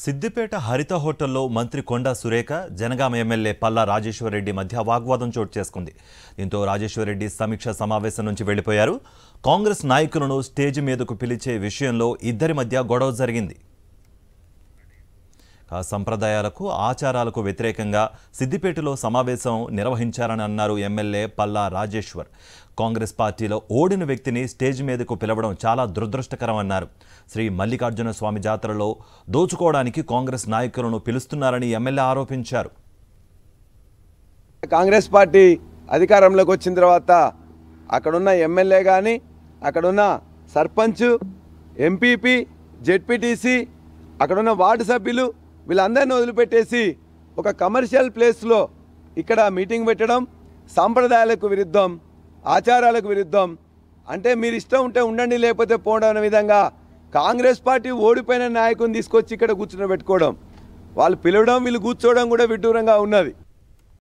సిద్దిపేట హరిత హోటల్లో మంత్రి కొండా సురేఖ, జనగామ ఎమ్మెల్యే పల్లా రాజేశ్వరరెడ్డి మధ్య వాగ్వాదం చోటు చేసుకుంది. దీంతో రాజేశ్వరరెడ్డి సమీక్ష సమావేశం నుంచి వెళ్లిపోయారు. కాంగ్రెస్ నాయకులను స్టేజ్ మీదకు పిలిచే విషయంలో ఇద్దరి మధ్య గొడవ జరిగింది. సంప్రదాయాలకు ఆచారాలకు వ్యతిరేకంగా సిద్దిపేటలో సమావేశం నిర్వహించారని అన్నారు ఎమ్మెల్యే పల్లా రాజేశ్వర్. కాంగ్రెస్ పార్టీలో ఓడిన వ్యక్తిని స్టేజ్ మీదకు పిలవడం చాలా దురదృష్టకరమన్నారు. శ్రీ మల్లికార్జున స్వామి జాతరలో దోచుకోవడానికి కాంగ్రెస్ నాయకులను పిలుస్తున్నారని ఎమ్మెల్యే ఆరోపించారు. కాంగ్రెస్ పార్టీ అధికారంలోకి వచ్చిన తర్వాత అక్కడున్న ఎమ్మెల్యే కానీ, అక్కడున్న సర్పంచ్, ఎంపీపీ, జెడ్పీటీసీ, అక్కడున్న వార్డు సభ్యులు వీళ్ళందరినీ వదిలిపెట్టేసి ఒక కమర్షియల్ ప్లేస్లో ఇక్కడ మీటింగ్ పెట్టడం సాంప్రదాయాలకు విరుద్ధం, ఆచారాలకు విరుద్ధం. అంటే మీరు ఇష్టం ఉంటే ఉండండి, లేకపోతే పోవడం అనే విధంగా కాంగ్రెస్ పార్టీ ఓడిపోయిన నాయకుని తీసుకొచ్చి ఇక్కడ కూర్చుని పెట్టుకోవడం, వాళ్ళు పిలవడం, వీళ్ళు కూర్చోవడం కూడా విడ్డూరంగా ఉన్నది.